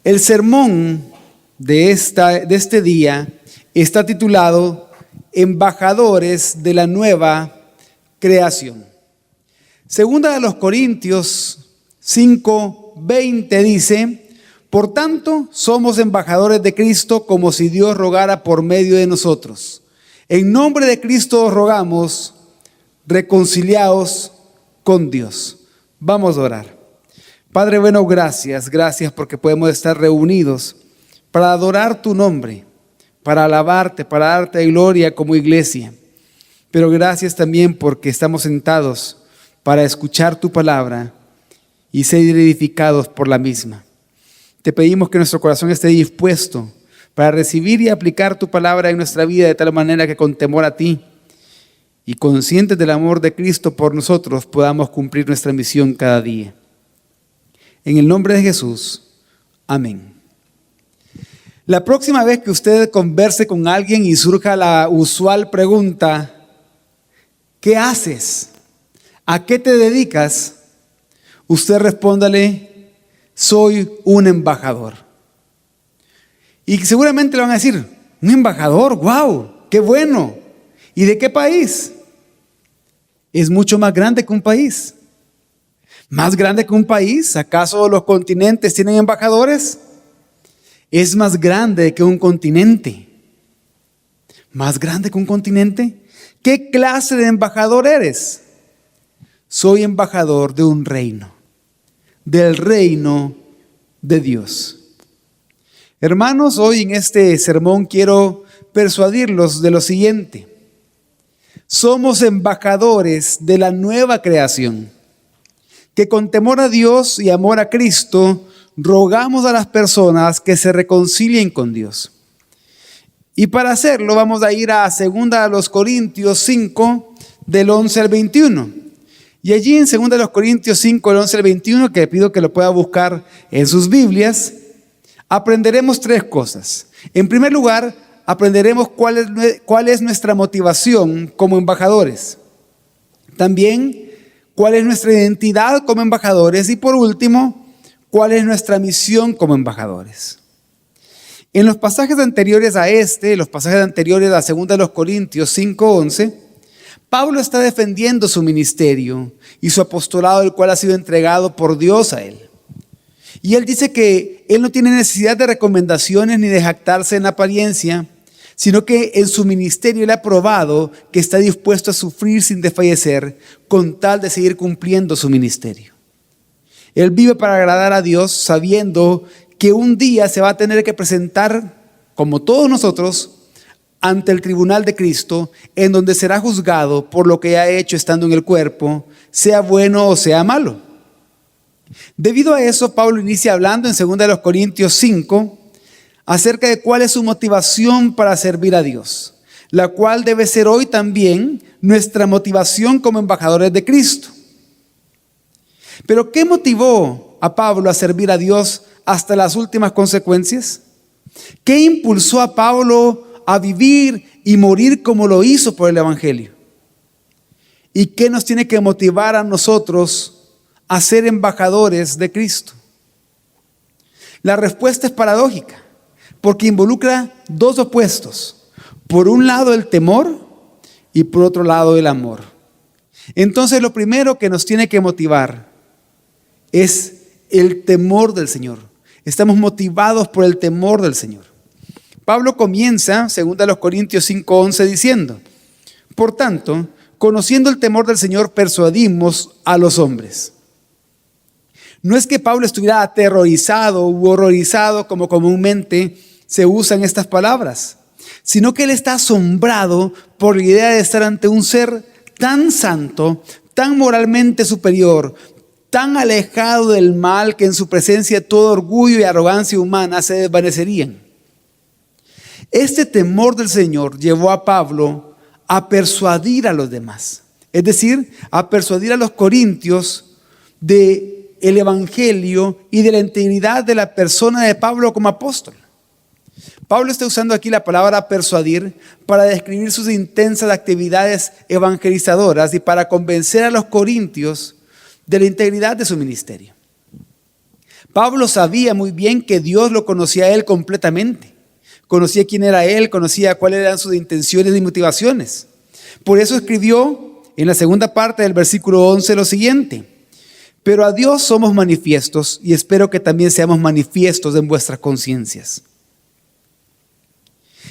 El sermón de este día está titulado Embajadores de la Nueva Creación. Segunda de los Corintios 5:20 dice: por tanto, somos embajadores de Cristo, como si Dios rogara por medio de nosotros. En nombre de Cristo os rogamos, reconciliaos con Dios. Vamos a orar. Padre bueno, gracias porque podemos estar reunidos para adorar tu nombre, para alabarte, para darte gloria como iglesia. Pero gracias también porque estamos sentados para escuchar tu palabra y ser edificados por la misma. Te pedimos que nuestro corazón esté dispuesto para recibir y aplicar tu palabra en nuestra vida de tal manera que con temor a ti y conscientes del amor de Cristo por nosotros podamos cumplir nuestra misión cada día. En el nombre de Jesús, amén. La próxima vez que usted converse con alguien y surja la usual pregunta, ¿qué haces? ¿A qué te dedicas? Usted respóndale: soy un embajador. Y seguramente le van a decir: ¿un embajador? ¡Wow! ¡Qué bueno! ¿Y de qué país? Es mucho más grande que un país. ¿Más grande que un país? ¿Acaso los continentes tienen embajadores? Es más grande que un continente. ¿Más grande que un continente? ¿Qué clase de embajador eres? Soy embajador de un reino, del reino de Dios. Hermanos, hoy en este sermón quiero persuadirlos de lo siguiente: somos embajadores de la nueva creación, que con temor a Dios y amor a Cristo rogamos a las personas que se reconcilien con Dios. Y para hacerlo vamos a ir a 2 Corintios 5, del 11 al 21. Y allí en 2 Corintios 5, del 11 al 21, que pido que lo pueda buscar en sus Biblias, aprenderemos tres cosas. En primer lugar, aprenderemos cuál es nuestra motivación como embajadores. También, cuál es nuestra identidad como embajadores. Y por último, cuál es nuestra misión como embajadores. En los pasajes anteriores a los pasajes anteriores a 2 Corintios 5:11, Pablo está defendiendo su ministerio y su apostolado, el cual ha sido entregado por Dios a él. Y él dice que él no tiene necesidad de recomendaciones ni de jactarse en apariencia, sino que en su ministerio él ha probado que está dispuesto a sufrir sin desfallecer con tal de seguir cumpliendo su ministerio. Él vive para agradar a Dios, sabiendo que un día se va a tener que presentar, como todos nosotros, ante el tribunal de Cristo, en donde será juzgado por lo que ha hecho estando en el cuerpo, sea bueno o sea malo. Debido a eso, Pablo inicia hablando en 2 Corintios 5 acerca de cuál es su motivación para servir a Dios, la cual debe ser hoy también nuestra motivación como embajadores de Cristo. Pero ¿qué motivó a Pablo a servir a Dios hasta las últimas consecuencias? ¿Qué impulsó a Pablo a vivir y morir como lo hizo por el Evangelio? ¿Y qué nos tiene que motivar a nosotros a ser embajadores de Cristo? La respuesta es paradójica, porque involucra dos opuestos. Por un lado el temor y por otro lado el amor. Entonces lo primero que nos tiene que motivar es el temor del Señor. Estamos motivados por el temor del Señor. Pablo comienza, 2 Corintios 5:11, diciendo: por tanto, conociendo el temor del Señor, persuadimos a los hombres. No es que Pablo estuviera aterrorizado u horrorizado como comúnmente se usan estas palabras, sino que él está asombrado por la idea de estar ante un ser tan santo, tan moralmente superior, tan alejado del mal, que en su presencia todo orgullo y arrogancia humana se desvanecerían. Este temor del Señor llevó a Pablo a persuadir a los demás, es decir, a persuadir a los corintios del evangelio y de la integridad de la persona de Pablo como apóstol. Pablo está usando aquí la palabra persuadir para describir sus intensas actividades evangelizadoras y para convencer a los corintios de la integridad de su ministerio. Pablo sabía muy bien que Dios lo conocía a él completamente. Conocía quién era él, conocía cuáles eran sus intenciones y motivaciones. Por eso escribió en la segunda parte del versículo 11 lo siguiente: pero a Dios somos manifiestos y espero que también seamos manifiestos en vuestras conciencias.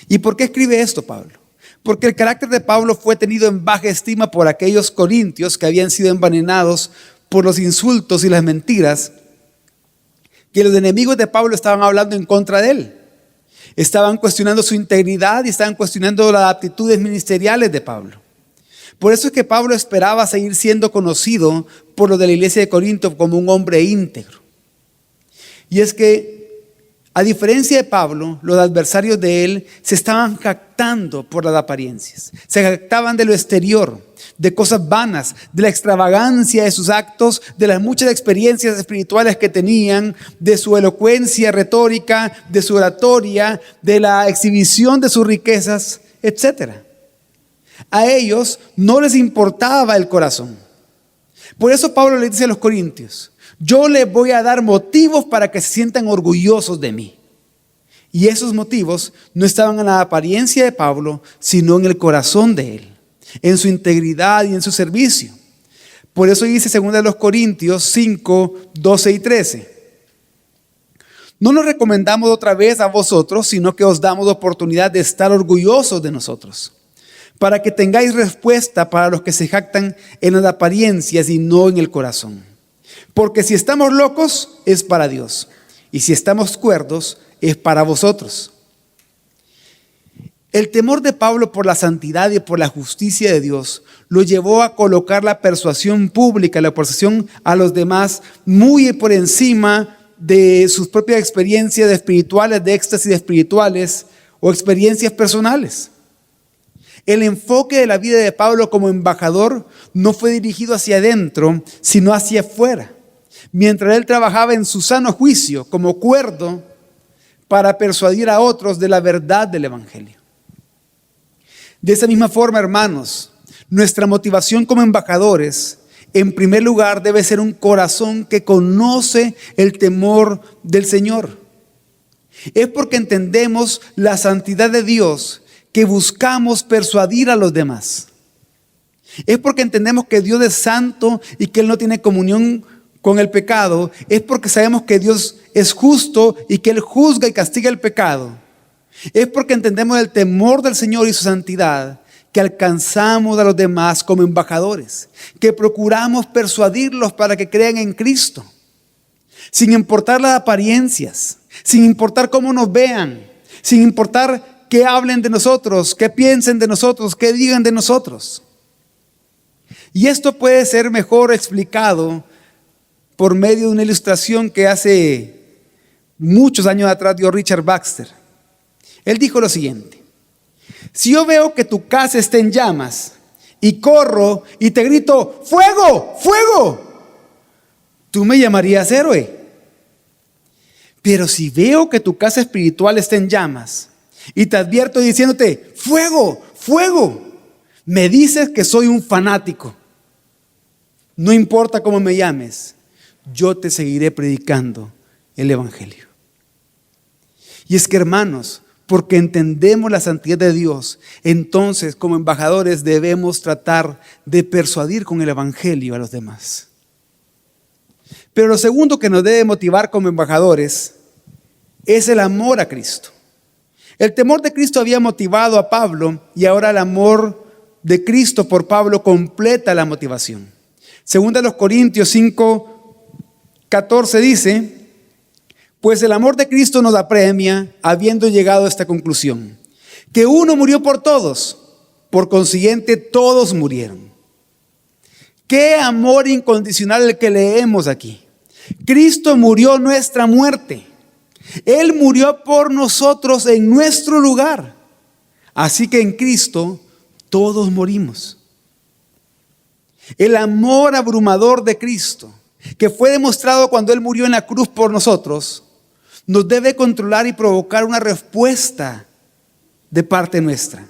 ¿Y por qué escribe esto Pablo? Porque el carácter de Pablo fue tenido en baja estima por aquellos corintios que habían sido envenenados por los insultos y las mentiras que los enemigos de Pablo estaban hablando en contra de él. Estaban cuestionando su integridad y estaban cuestionando las aptitudes ministeriales de Pablo. Por eso es que Pablo esperaba seguir siendo conocido por los de la iglesia de Corinto como un hombre íntegro. Y es que, a diferencia de Pablo, los adversarios de él se estaban jactando por las apariencias. Se jactaban de lo exterior, de cosas vanas, de la extravagancia de sus actos, de las muchas experiencias espirituales que tenían, de su elocuencia retórica, de su oratoria, de la exhibición de sus riquezas, etc. A ellos no les importaba el corazón. Por eso Pablo le dice a los corintios: yo les voy a dar motivos para que se sientan orgullosos de mí. Y esos motivos no estaban en la apariencia de Pablo, sino en el corazón de él, en su integridad y en su servicio. Por eso dice 2 Corintios 5, 12 y 13. No nos recomendamos otra vez a vosotros, sino que os damos oportunidad de estar orgullosos de nosotros, para que tengáis respuesta para los que se jactan en las apariencias y no en el corazón. Porque si estamos locos, es para Dios, y si estamos cuerdos, es para vosotros. El temor de Pablo por la santidad y por la justicia de Dios lo llevó a colocar la persuasión pública, la persuasión a los demás muy por encima de sus propias experiencias espirituales, de éxtasis espirituales o experiencias personales. El enfoque de la vida de Pablo como embajador no fue dirigido hacia adentro, sino hacia afuera, mientras él trabajaba en su sano juicio como cuerdo para persuadir a otros de la verdad del evangelio. De esa misma forma, hermanos, nuestra motivación como embajadores, en primer lugar, debe ser un corazón que conoce el temor del Señor. Es porque entendemos la santidad de Dios que buscamos persuadir a los demás. Es porque entendemos que Dios es santo y que Él no tiene comunión con el pecado. Es porque sabemos que Dios es justo y que Él juzga y castiga el pecado. Es porque entendemos el temor del Señor y su santidad que alcanzamos a los demás como embajadores, que procuramos persuadirlos para que crean en Cristo, sin importar las apariencias, sin importar cómo nos vean, sin importar qué hablen de nosotros, qué piensen de nosotros, qué digan de nosotros. Y esto puede ser mejor explicado por medio de una ilustración que hace muchos años atrás dio Richard Baxter. Él dijo lo siguiente: si yo veo que tu casa está en llamas y corro y te grito ¡fuego! ¡Fuego!, tú me llamarías héroe. Pero si veo que tu casa espiritual está en llamas y te advierto diciéndote ¡fuego! ¡Fuego!, me dices que soy un fanático. No importa cómo me llames, yo te seguiré predicando el evangelio. Y es que, hermanos, porque entendemos la santidad de Dios, entonces como embajadores debemos tratar de persuadir con el evangelio a los demás. Pero lo segundo que nos debe motivar como embajadores es el amor a Cristo. El temor de Cristo había motivado a Pablo y ahora el amor de Cristo por Pablo completa la motivación. Segunda de los Corintios 5:14 dice: pues el amor de Cristo nos apremia, habiendo llegado a esta conclusión, que uno murió por todos, por consiguiente todos murieron. Qué amor incondicional el que leemos aquí. Cristo murió nuestra muerte. Él murió por nosotros en nuestro lugar. Así que en Cristo todos morimos. El amor abrumador de Cristo, que fue demostrado cuando Él murió en la cruz por nosotros, nos debe controlar y provocar una respuesta de parte nuestra.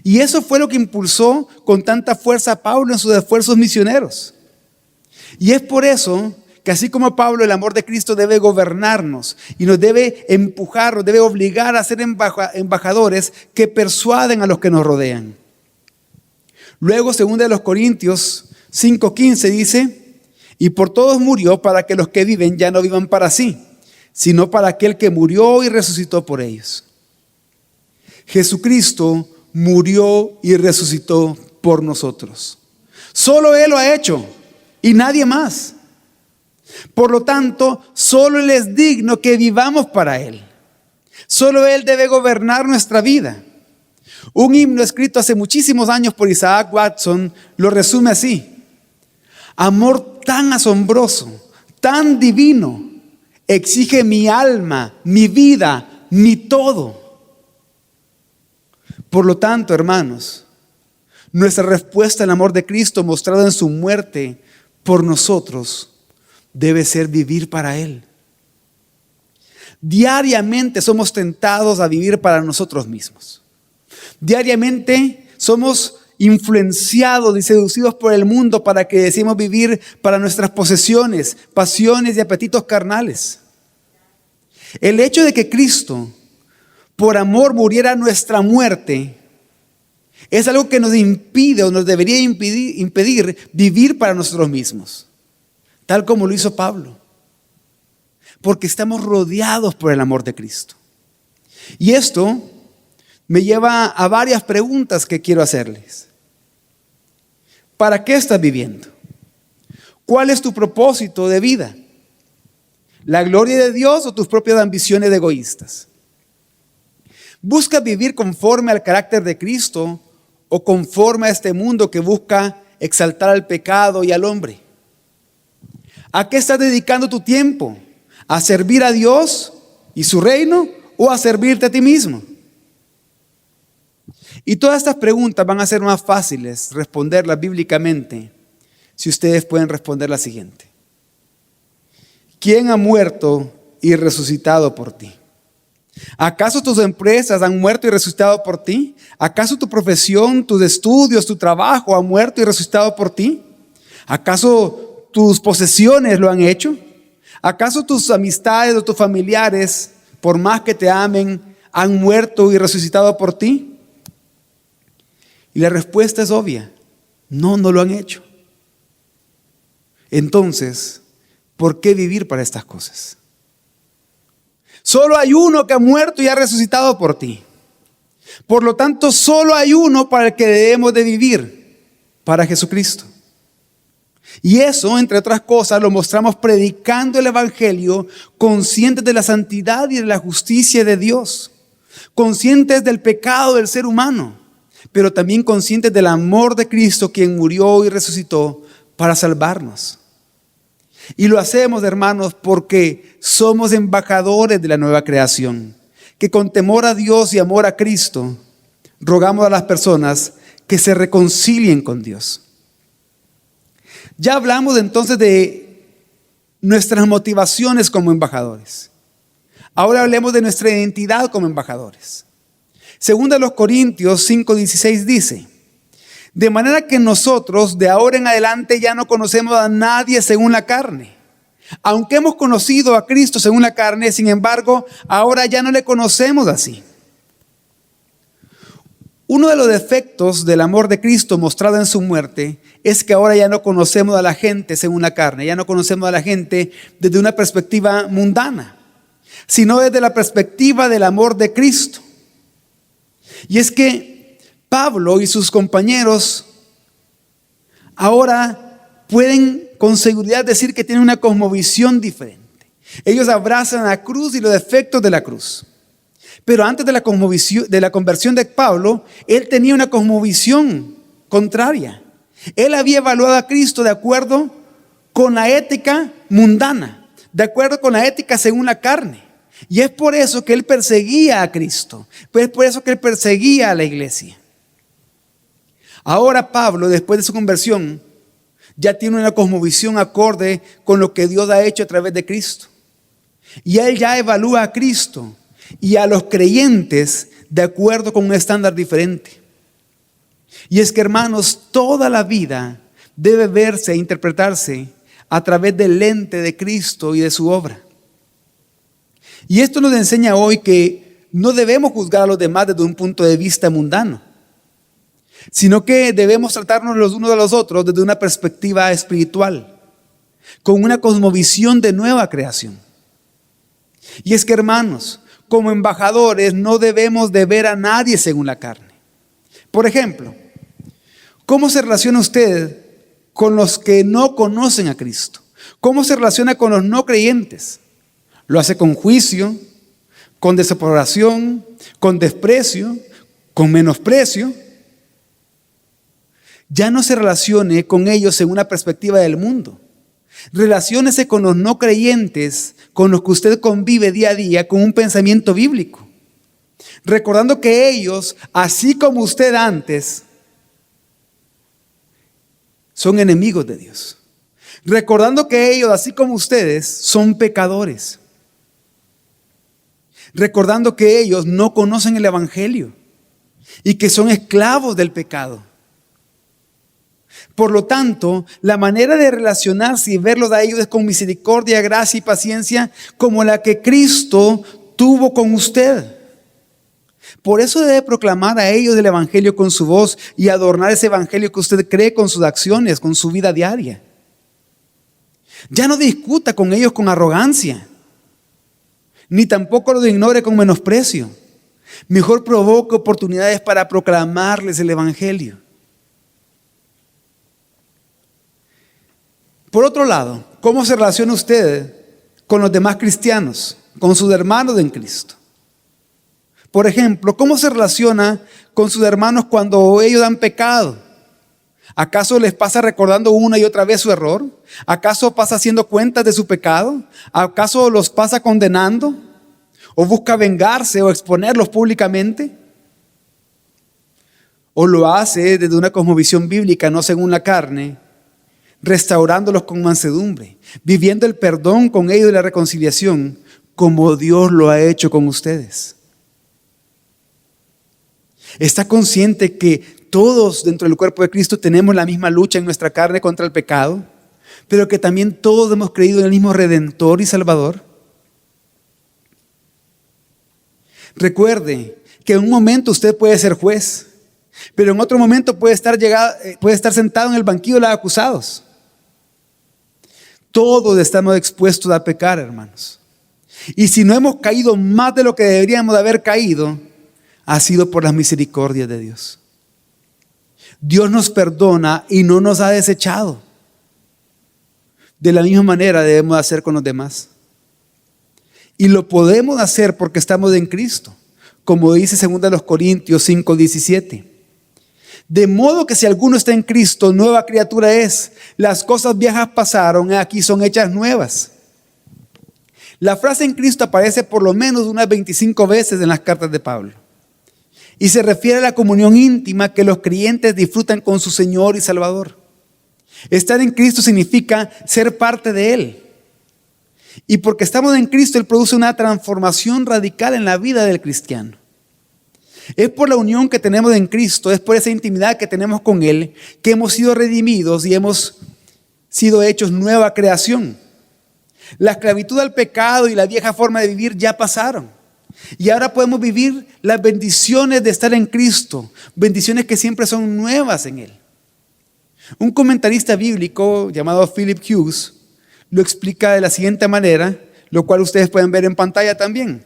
Y eso fue lo que impulsó con tanta fuerza a Pablo en sus esfuerzos misioneros. Y es por eso que así como Pablo, el amor de Cristo debe gobernarnos y nos debe empujar, nos debe obligar a ser embajadores que persuaden a los que nos rodean. Luego, 2 Corintios 5:15 dice: y por todos murió para que los que viven ya no vivan para sí, sino para aquel que murió y resucitó por ellos. Jesucristo murió y resucitó por nosotros. Solo Él lo ha hecho y nadie más. Por lo tanto, solo Él es digno que vivamos para Él. Solo Él debe gobernar nuestra vida. Un himno escrito hace muchísimos años por Isaac Watson lo resume así: amor tan asombroso, tan divino, exige mi alma, mi vida, mi todo. Por lo tanto, hermanos, nuestra respuesta al amor de Cristo mostrado en su muerte por nosotros debe ser vivir para Él. Diariamente somos tentados a vivir para nosotros mismos. Diariamente somos influenciados y seducidos por el mundo para que deseemos vivir para nuestras posesiones, pasiones y apetitos carnales. El hecho de que Cristo, por amor, muriera nuestra muerte es algo que nos impide o nos debería impedir vivir para nosotros mismos, tal como lo hizo Pablo, porque estamos rodeados por el amor de Cristo. Y esto me lleva a varias preguntas que quiero hacerles. ¿Para qué estás viviendo? ¿Cuál es tu propósito de vida? ¿La gloria de Dios o tus propias ambiciones egoístas? ¿Buscas vivir conforme al carácter de Cristo o conforme a este mundo que busca exaltar al pecado y al hombre? ¿A qué estás dedicando tu tiempo? ¿A servir a Dios y su reino o a servirte a ti mismo? Y todas estas preguntas van a ser más fáciles responderlas bíblicamente si ustedes pueden responder la siguiente: ¿quién ha muerto y resucitado por ti? ¿Acaso tus empresas han muerto y resucitado por ti? ¿Acaso tu profesión, tus estudios, tu trabajo han muerto y resucitado por ti? ¿Acaso tus posesiones lo han hecho? ¿Acaso tus amistades o tus familiares, por más que te amen, han muerto y resucitado por ti? Y la respuesta es obvia: no lo han hecho. Entonces, ¿por qué vivir para estas cosas? Solo hay uno que ha muerto y ha resucitado por ti. Por lo tanto, solo hay uno para el que debemos de vivir: para Jesucristo. Y eso, entre otras cosas, lo mostramos predicando el Evangelio, conscientes de la santidad y de la justicia de Dios, conscientes del pecado del ser humano, pero también conscientes del amor de Cristo, quien murió y resucitó para salvarnos. Y lo hacemos, hermanos, porque somos embajadores de la nueva creación, que con temor a Dios y amor a Cristo, rogamos a las personas que se reconcilien con Dios. Ya hablamos entonces de nuestras motivaciones como embajadores. Ahora hablemos de nuestra identidad como embajadores. 2 Corintios 5:16 dice: de manera que nosotros de ahora en adelante ya no conocemos a nadie según la carne. Aunque hemos conocido a Cristo según la carne, sin embargo, ahora ya no le conocemos así. Uno de los defectos del amor de Cristo mostrado en su muerte es que ahora ya no conocemos a la gente según la carne, ya no conocemos a la gente desde una perspectiva mundana, sino desde la perspectiva del amor de Cristo. Y es que Pablo y sus compañeros ahora pueden con seguridad decir que tienen una cosmovisión diferente. Ellos abrazan la cruz y los defectos de la cruz. Pero antes de la conversión de Pablo, él tenía una cosmovisión contraria. Él había evaluado a Cristo de acuerdo con la ética mundana, de acuerdo con la ética según la carne. Y es por eso que él perseguía a Cristo, pues es por eso que él perseguía a la iglesia. Ahora Pablo, después de su conversión, ya tiene una cosmovisión acorde con lo que Dios ha hecho a través de Cristo. Y él ya evalúa a Cristo y a los creyentes de acuerdo con un estándar diferente. Y es que, hermanos, toda la vida debe verse e interpretarse a través del lente de Cristo y de su obra. Y esto nos enseña hoy que no debemos juzgar a los demás desde un punto de vista mundano, sino que debemos tratarnos los unos a los otros desde una perspectiva espiritual, con una cosmovisión de nueva creación. Y es que, hermanos, como embajadores no debemos de ver a nadie según la carne. Por ejemplo, ¿cómo se relaciona usted con los que no conocen a Cristo? ¿Cómo se relaciona con los no creyentes? ¿Lo hace con juicio, con desaprobación, con desprecio, con menosprecio? Ya no se relacione con ellos en una perspectiva del mundo. Relaciónese con los no creyentes, con los que usted convive día a día, con un pensamiento bíblico. Recordando que ellos, así como usted antes, son enemigos de Dios. Recordando que ellos, así como ustedes, son pecadores. Recordando que ellos no conocen el Evangelio y que son esclavos del pecado. Por lo tanto, la manera de relacionarse y verlos a ellos es con misericordia, gracia y paciencia, como la que Cristo tuvo con usted. Por eso debe proclamar a ellos el Evangelio con su voz y adornar ese Evangelio que usted cree con sus acciones, con su vida diaria. Ya no discuta con ellos con arrogancia, ni tampoco lo ignore con menosprecio. Mejor provoque oportunidades para proclamarles el Evangelio. Por otro lado, ¿cómo se relaciona usted con los demás cristianos, con sus hermanos en Cristo? Por ejemplo, ¿cómo se relaciona con sus hermanos cuando ellos han pecado? ¿Acaso les pasa recordando una y otra vez su error? ¿Acaso pasa haciendo cuentas de su pecado? ¿Acaso los pasa condenando? ¿O busca vengarse o exponerlos públicamente? ¿O lo hace desde una cosmovisión bíblica, no según la carne, restaurándolos con mansedumbre, viviendo el perdón con ellos y la reconciliación, como Dios lo ha hecho con ustedes? ¿Está consciente que todos dentro del cuerpo de Cristo tenemos la misma lucha en nuestra carne contra el pecado, pero que también todos hemos creído en el mismo Redentor y Salvador? Recuerde que en un momento usted puede ser juez, pero en otro momento puede estar sentado en el banquillo de los acusados. Todos estamos expuestos a pecar, hermanos. Y si no hemos caído más de lo que deberíamos de haber caído, ha sido por las misericordias de Dios. Dios nos perdona y no nos ha desechado. De la misma manera debemos hacer con los demás. Y lo podemos hacer porque estamos en Cristo, como dice 2 Corintios 5:17. De modo que si alguno está en Cristo, nueva criatura es. Las cosas viejas pasaron, aquí son hechas nuevas. La frase en Cristo aparece por lo menos unas 25 veces en las cartas de Pablo. Y se refiere a la comunión íntima que los creyentes disfrutan con su Señor y Salvador. Estar en Cristo significa ser parte de Él. Y porque estamos en Cristo, Él produce una transformación radical en la vida del cristiano. Es por la unión que tenemos en Cristo, es por esa intimidad que tenemos con Él, que hemos sido redimidos y hemos sido hechos nueva creación. La esclavitud al pecado y la vieja forma de vivir ya pasaron. Y ahora podemos vivir las bendiciones de estar en Cristo, bendiciones que siempre son nuevas en Él. Un comentarista bíblico llamado Philip Hughes lo explica de la siguiente manera, lo cual ustedes pueden ver en pantalla también.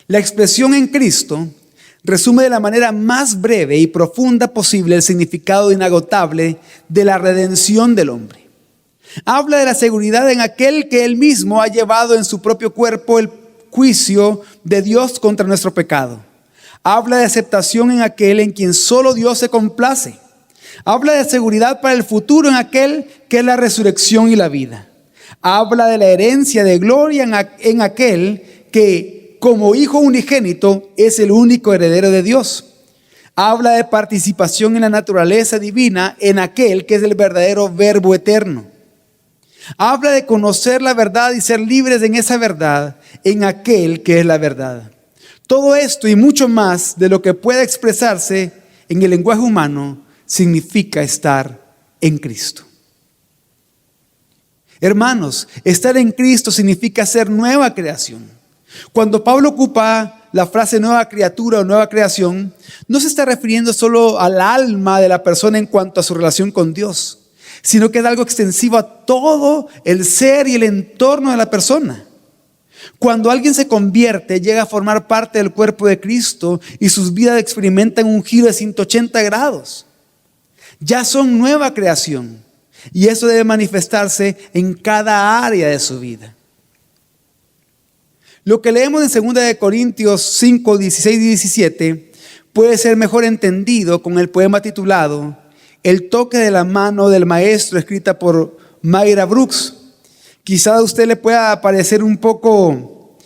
La expresión en Cristo resume de la manera más breve y profunda posible el significado inagotable de la redención del hombre. Habla de la seguridad en aquel que Él mismo ha llevado en su propio cuerpo el juicio de Dios contra nuestro pecado. Habla de aceptación en aquel en quien solo Dios se complace. Habla de seguridad para el futuro en aquel que es la resurrección y la vida. Habla de la herencia de gloria en aquel que, como hijo unigénito, es el único heredero de Dios. Habla de participación en la naturaleza divina en aquel que es el verdadero Verbo eterno. Habla de conocer la verdad y ser libres en esa verdad, en aquel que es la verdad. Todo esto y mucho más de lo que pueda expresarse en el lenguaje humano significa estar en Cristo. Hermanos, estar en Cristo significa ser nueva creación. Cuando Pablo ocupa la frase nueva criatura o nueva creación, no se está refiriendo solo al alma de la persona en cuanto a su relación con Dios, sino que es algo extensivo a todo el ser y el entorno de la persona. Cuando alguien se convierte, llega a formar parte del cuerpo de Cristo y sus vidas experimentan un giro de 180 grados. Ya son nueva creación y eso debe manifestarse en cada área de su vida. Lo que leemos en 2 Corintios 5, 16 y 17 puede ser mejor entendido con el poema titulado El toque de la mano del maestro, escrita por Mayra Brooks. Quizá a usted le pueda parecer un poco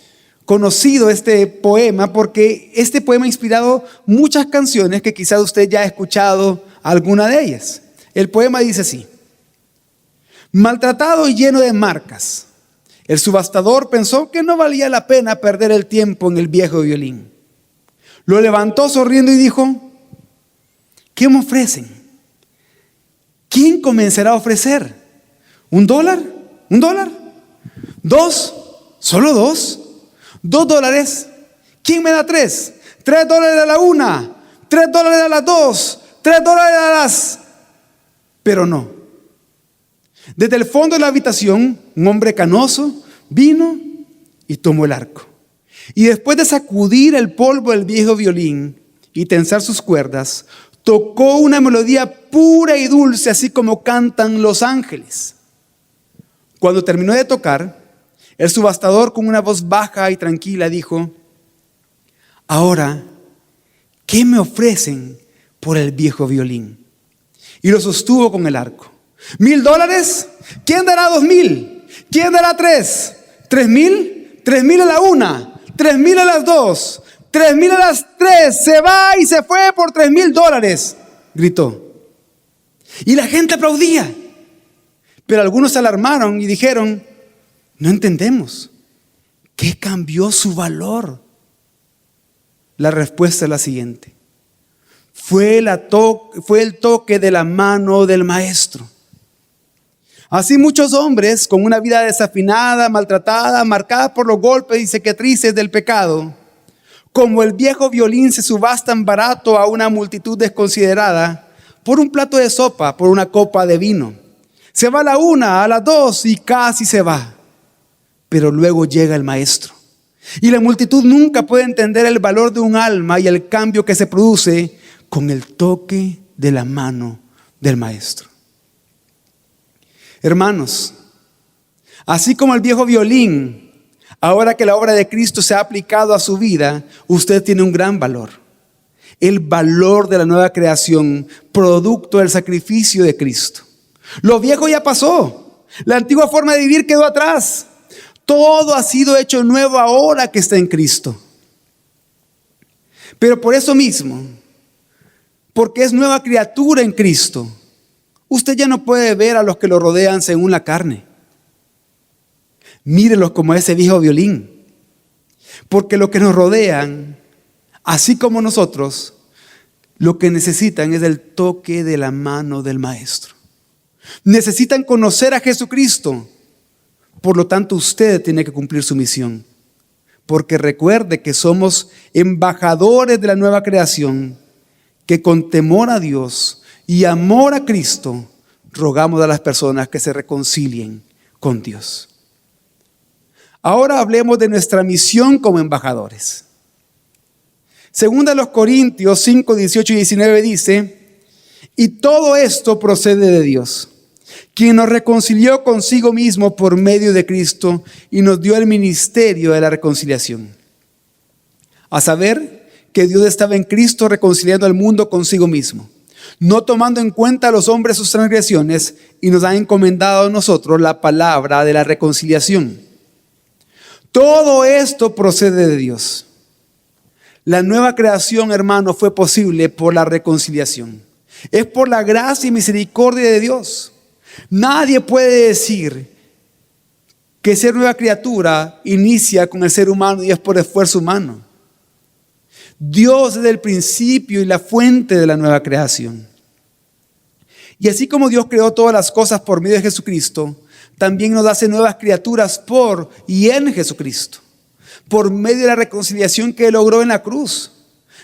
conocido este poema, porque este poema ha inspirado muchas canciones que quizá usted ya ha escuchado alguna de ellas. El poema dice así: maltratado y lleno de marcas, el subastador pensó que no valía la pena perder el tiempo en el viejo violín. Lo levantó sonriendo y dijo: ¿qué me ofrecen? ¿Quién comenzará a ofrecer? ¿$1? ¿$1? ¿2? ¿Solo 2? $2. ¿Quién me da 3? $3 a la una, $3 a las 2, $3 a las... Pero no. Desde el fondo de la habitación, un hombre canoso vino y tomó el arco. Y después de sacudir el polvo del viejo violín y tensar sus cuerdas, tocó una melodía pura y dulce, así como cantan los ángeles. Cuando terminó de tocar, el subastador, con una voz baja y tranquila, dijo: ahora, ¿qué me ofrecen por el viejo violín? Y lo sostuvo con el arco. $1,000. ¿Quién dará 2,000? ¿Quién dará 3? ¿3,000? 3,000 a la una, 3,000 a las 2, 3,000 a las 3. Se va y se fue por $3,000, gritó. Y la gente aplaudía. Pero algunos se alarmaron y dijeron: no entendemos. ¿Qué cambió su valor? La respuesta es la siguiente: fue el toque de la mano del maestro. Así muchos hombres con una vida desafinada, maltratada, marcada por los golpes y cicatrices del pecado, como el viejo violín, se subastan barato a una multitud desconsiderada por un plato de sopa, por una copa de vino. Se va a la una, a las 2 y casi se va. Pero luego llega el maestro. Y la multitud nunca puede entender el valor de un alma y el cambio que se produce con el toque de la mano del maestro. Hermanos, así como el viejo violín, ahora que la obra de Cristo se ha aplicado a su vida, usted tiene un gran valor. El valor de la nueva creación, producto del sacrificio de Cristo. Lo viejo ya pasó. La antigua forma de vivir quedó atrás. Todo ha sido hecho nuevo ahora que está en Cristo. Pero por eso mismo, porque es nueva criatura en Cristo, usted ya no puede ver a los que lo rodean según la carne. Mírelos como ese viejo violín. Porque los que nos rodean, así como nosotros, lo que necesitan es el toque de la mano del maestro. Necesitan conocer a Jesucristo. Por lo tanto, usted tiene que cumplir su misión. Porque recuerde que somos embajadores de la nueva creación, que con temor a Dios y amor a Cristo, rogamos a las personas que se reconcilien con Dios. Ahora hablemos de nuestra misión como embajadores. Segunda de Corintios 5, 18 y 19 dice: y todo esto procede de Dios, quien nos reconcilió consigo mismo por medio de Cristo y nos dio el ministerio de la reconciliación. A saber, que Dios estaba en Cristo reconciliando al mundo consigo mismo, no tomando en cuenta a los hombres sus transgresiones, y nos ha encomendado a nosotros la palabra de la reconciliación. Todo esto procede de Dios. La nueva creación, hermano, fue posible por la reconciliación. Es por la gracia y misericordia de Dios. Nadie puede decir que ser nueva criatura inicia con el ser humano y es por esfuerzo humano. Dios es el principio y la fuente de la nueva creación. Y así como Dios creó todas las cosas por medio de Jesucristo, también nos hace nuevas criaturas por y en Jesucristo, por medio de la reconciliación que logró en la cruz.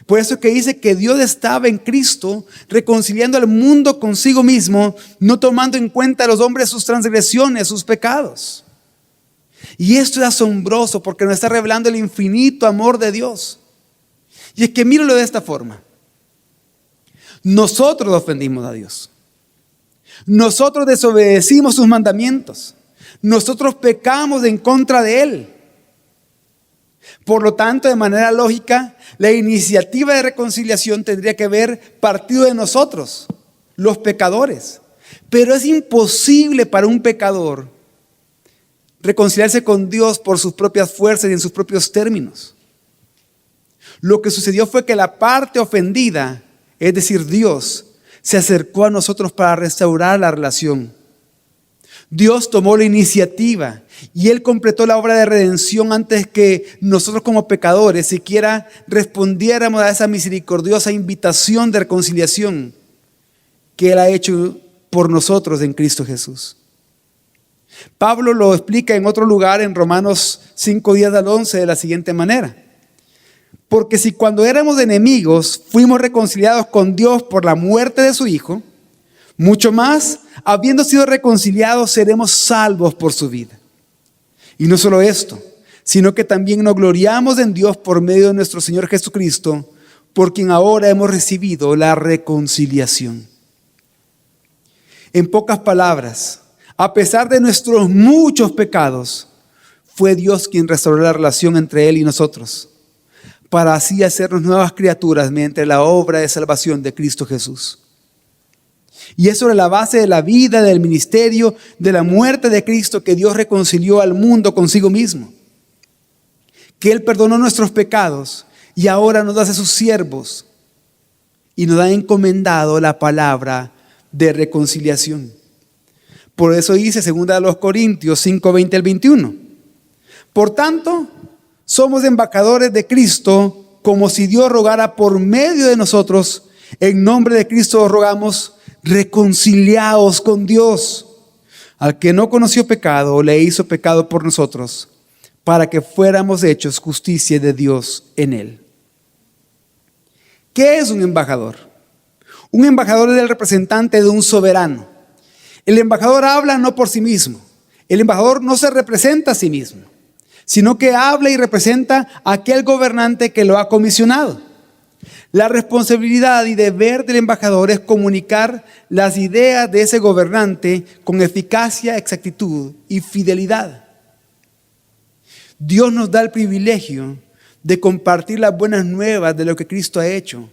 Por eso que dice que Dios estaba en Cristo reconciliando al mundo consigo mismo, no tomando en cuenta a los hombres sus transgresiones, sus pecados. Y esto es asombroso porque nos está revelando el infinito amor de Dios. Y es que míralo de esta forma. Nosotros ofendimos a Dios. Nosotros desobedecimos sus mandamientos. Nosotros pecamos en contra de Él. Por lo tanto, de manera lógica, la iniciativa de reconciliación tendría que haber partido de nosotros, los pecadores. Pero es imposible para un pecador reconciliarse con Dios por sus propias fuerzas y en sus propios términos. Lo que sucedió fue que la parte ofendida, es decir, Dios, se acercó a nosotros para restaurar la relación. Dios tomó la iniciativa y Él completó la obra de redención antes que nosotros como pecadores siquiera respondiéramos a esa misericordiosa invitación de reconciliación que Él ha hecho por nosotros en Cristo Jesús. Pablo lo explica en otro lugar en Romanos 5, 10 al 11 de la siguiente manera. Porque si cuando éramos enemigos fuimos reconciliados con Dios por la muerte de su Hijo, mucho más, habiendo sido reconciliados, seremos salvos por su vida. Y no solo esto, sino que también nos gloriamos en Dios por medio de nuestro Señor Jesucristo, por quien ahora hemos recibido la reconciliación. En pocas palabras, a pesar de nuestros muchos pecados, fue Dios quien restauró la relación entre Él y nosotros, para así hacernos nuevas criaturas mediante la obra de salvación de Cristo Jesús. Y es sobre la base de la vida, del ministerio, de la muerte de Cristo que Dios reconcilió al mundo consigo mismo. Que Él perdonó nuestros pecados y ahora nos hace sus siervos y nos ha encomendado la palabra de reconciliación. Por eso dice 2 Corintios 5, 20 al 21. Por tanto, somos embajadores de Cristo, como si Dios rogara por medio de nosotros. En nombre de Cristo os rogamos, reconciliaos con Dios. Al que no conoció pecado, le hizo pecado por nosotros, para que fuéramos hechos justicia de Dios en él. ¿Qué es un embajador? Un embajador es el representante de un soberano. El embajador habla no por sí mismo. El embajador no se representa a sí mismo, sino que habla y representa a aquel gobernante que lo ha comisionado. La responsabilidad y deber del embajador es comunicar las ideas de ese gobernante con eficacia, exactitud y fidelidad. Dios nos da el privilegio de compartir las buenas nuevas de lo que Cristo ha hecho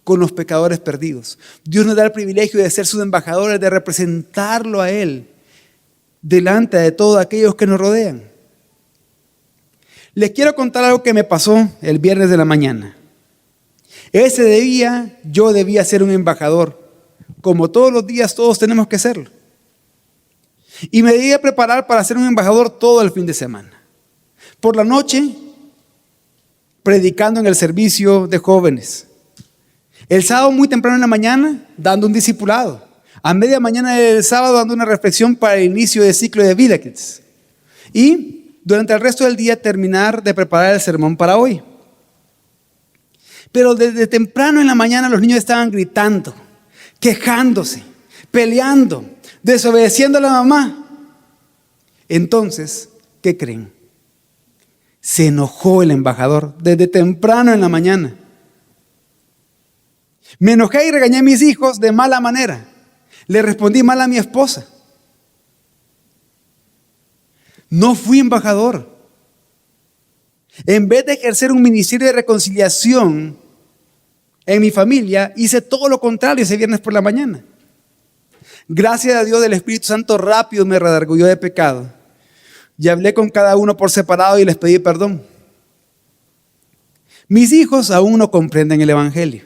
con los pecadores perdidos. Dios nos da el privilegio de ser sus embajadores, de representarlo a Él delante de todos aquellos que nos rodean. Les quiero contar algo que me pasó el viernes de la mañana. Ese día yo debía ser un embajador. Como todos los días, todos tenemos que serlo. Y me debía preparar para ser un embajador todo el fin de semana. Por la noche, predicando en el servicio de jóvenes. El sábado muy temprano en la mañana, dando un discipulado. A media mañana del sábado, dando una reflexión para el inicio del ciclo de Vida Kids. Y durante el resto del día, terminar de preparar el sermón para hoy. Pero desde temprano en la mañana los niños estaban gritando, quejándose, peleando, desobedeciendo a la mamá. Entonces, ¿qué creen? Se enojó el embajador desde temprano en la mañana. Me enojé y regañé a mis hijos de mala manera. Le respondí mal a mi esposa. No fui embajador. En vez de ejercer un ministerio de reconciliación en mi familia, hice todo lo contrario ese viernes por la mañana. Gracias a Dios, el Espíritu Santo rápido me redarguyó de pecado. Y hablé con cada uno por separado y les pedí perdón. Mis hijos aún no comprenden el Evangelio.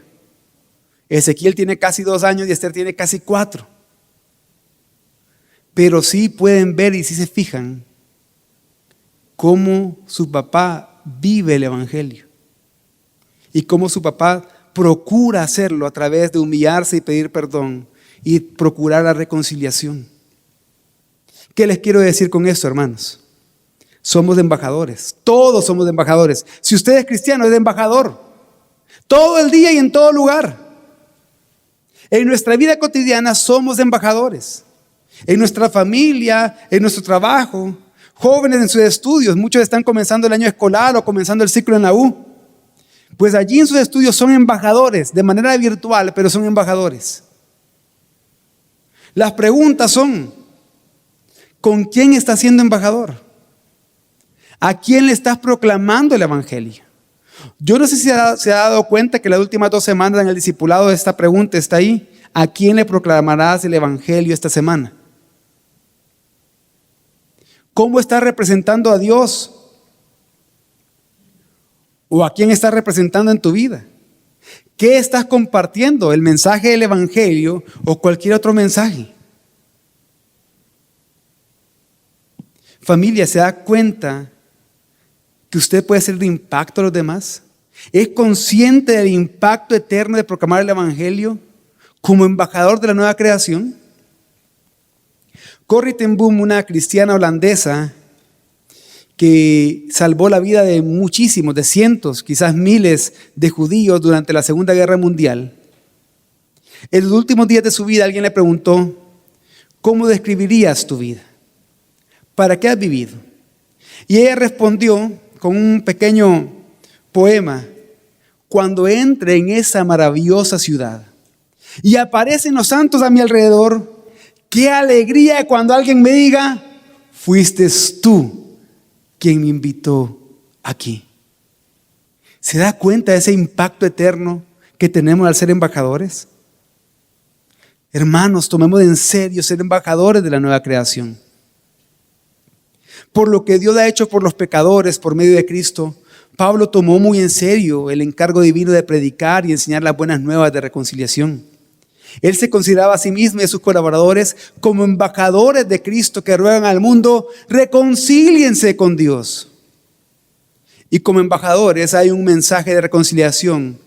Ezequiel tiene casi 2 años y Esther tiene casi 4. Pero sí pueden ver y sí se fijan cómo su papá vive el Evangelio. Y cómo su papá procura hacerlo a través de humillarse y pedir perdón y procurar la reconciliación. ¿Qué les quiero decir con esto, hermanos? Somos embajadores. Todos somos embajadores. Si usted es cristiano, es embajador. Todo el día y en todo lugar. En nuestra vida cotidiana somos embajadores. En nuestra familia, en nuestro trabajo, jóvenes en sus estudios. Muchos están comenzando el año escolar o comenzando el ciclo en la U. Pues allí en sus estudios son embajadores, de manera virtual, pero son embajadores. Las preguntas son, ¿con quién estás siendo embajador? ¿A quién le estás proclamando el evangelio? Yo no sé si se ha dado cuenta que las últimas 2 semanas en el discipulado esta pregunta está ahí. ¿A quién le proclamarás el evangelio esta semana? ¿Cómo estás representando a Dios? ¿O a quién estás representando en tu vida? ¿Qué estás compartiendo? ¿El mensaje del evangelio o cualquier otro mensaje? Familia, ¿se da cuenta que usted puede ser de impacto a los demás? ¿Es consciente del impacto eterno de proclamar el evangelio como embajador de la nueva creación? Corrie ten Boom, una cristiana holandesa que salvó la vida de muchísimos, de cientos, quizás miles de judíos durante la Segunda Guerra Mundial. En los últimos días de su vida alguien le preguntó, ¿cómo describirías tu vida? ¿Para qué has vivido? Y ella respondió con un pequeño poema: cuando entre en esa maravillosa ciudad y aparecen los santos a mi alrededor, qué alegría cuando alguien me diga, fuiste tú quien me invitó aquí. ¿Se da cuenta de ese impacto eterno que tenemos al ser embajadores? Hermanos, tomemos en serio ser embajadores de la nueva creación. Por lo que Dios ha hecho por los pecadores por medio de Cristo, Pablo tomó muy en serio el encargo divino de predicar y enseñar las buenas nuevas de reconciliación. Él se consideraba a sí mismo y a sus colaboradores como embajadores de Cristo que ruegan al mundo, reconcíliense con Dios. Y como embajadores hay un mensaje de reconciliación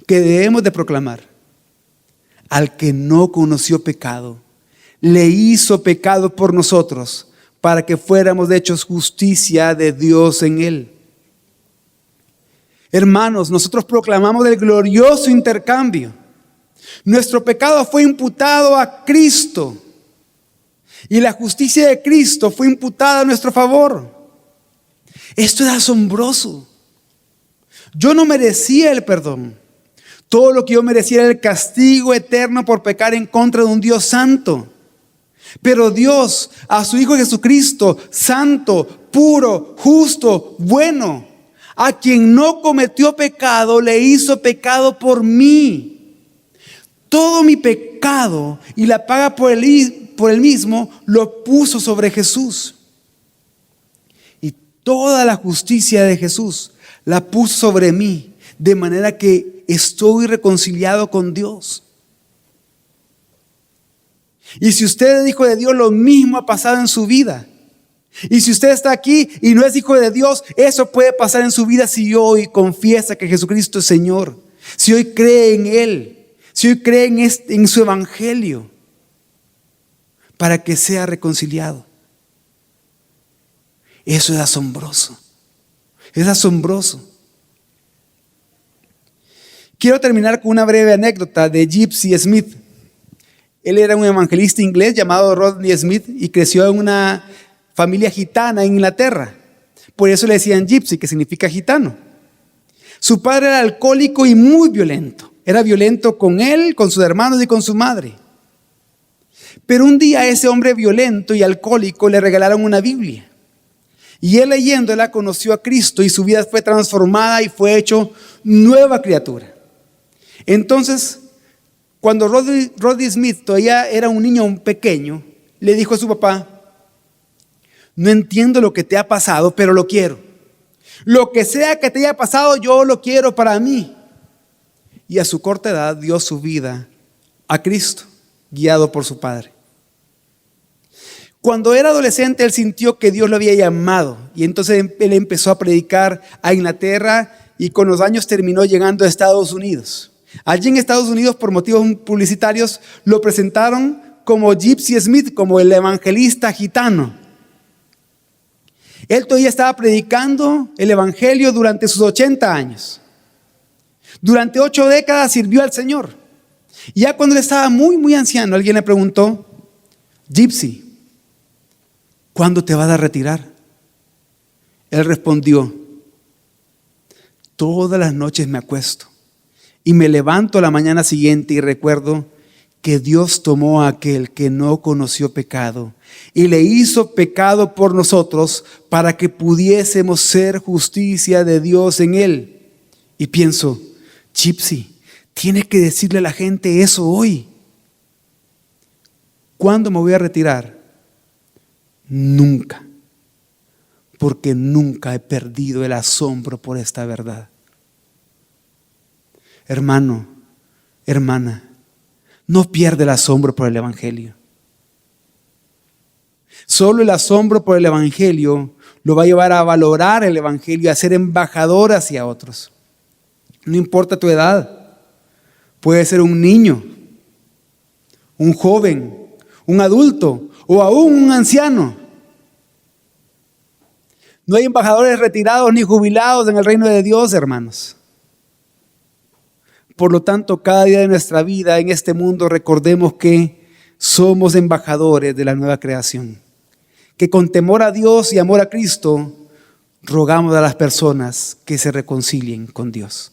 que debemos de proclamar. Al que no conoció pecado, le hizo pecado por nosotros, para que fuéramos hechos justicia de Dios en él. Hermanos, nosotros proclamamos el glorioso intercambio. Nuestro pecado fue imputado a Cristo y la justicia de Cristo fue imputada a nuestro favor. Esto es asombroso. Yo no merecía el perdón. Todo lo que yo merecía era el castigo eterno por pecar en contra de un Dios santo. Pero Dios, a su Hijo Jesucristo, santo, puro, justo, bueno, a quien no cometió pecado, le hizo pecado por mí. Todo mi pecado y la paga por él mismo lo puso sobre Jesús. Y toda la justicia de Jesús la puso sobre mí, de manera que estoy reconciliado con Dios. Y si usted es hijo de Dios, lo mismo ha pasado en su vida. Y si usted está aquí y no es hijo de Dios, eso puede pasar en su vida si hoy confiesa que Jesucristo es Señor. Si hoy cree en Él. Si hoy cree en su evangelio. Para que sea reconciliado. Eso es asombroso. Es asombroso. Quiero terminar con una breve anécdota de Gypsy Smith. Él era un evangelista inglés llamado Rodney Smith y creció en una familia gitana en Inglaterra. Por eso le decían Gypsy, que significa gitano. Su padre era alcohólico y muy violento. Era violento con él, con sus hermanos y con su madre. Pero un día a ese hombre violento y alcohólico le regalaron una Biblia. Y él leyéndola conoció a Cristo y su vida fue transformada y fue hecho nueva criatura. Entonces, cuando Rodney Smith todavía era un niño pequeño, le dijo a su papá, no entiendo lo que te ha pasado, pero lo quiero. Lo que sea que te haya pasado, yo lo quiero para mí. Y a su corta edad dio su vida a Cristo, guiado por su padre. Cuando era adolescente, él sintió que Dios lo había llamado. Y entonces él empezó a predicar a Inglaterra y con los años terminó llegando a Estados Unidos. Allí en Estados Unidos, por motivos publicitarios, lo presentaron como Gypsy Smith, como el evangelista gitano. Él todavía estaba predicando el evangelio durante sus 80 años. Durante 8 décadas sirvió al Señor. Y ya cuando él estaba muy anciano, alguien le preguntó: Gypsy, ¿cuándo te vas a retirar? Él respondió: todas las noches me acuesto y me levanto a la mañana siguiente y recuerdo que Dios tomó a aquel que no conoció pecado y le hizo pecado por nosotros para que pudiésemos ser justicia de Dios en él. Y pienso: Gypsy, tienes que decirle a la gente eso hoy. ¿Cuándo me voy a retirar? Nunca, porque nunca he perdido el asombro por esta verdad. Hermano, hermana, no pierda el asombro por el evangelio. Solo el asombro por el evangelio lo va a llevar a valorar el evangelio, a ser embajador hacia otros. No importa tu edad, puede ser un niño, un joven, un adulto o aún un anciano. No hay embajadores retirados ni jubilados en el reino de Dios, hermanos. Por lo tanto, cada día de nuestra vida en este mundo recordemos que somos embajadores de la nueva creación. Que con temor a Dios y amor a Cristo rogamos a las personas que se reconcilien con Dios.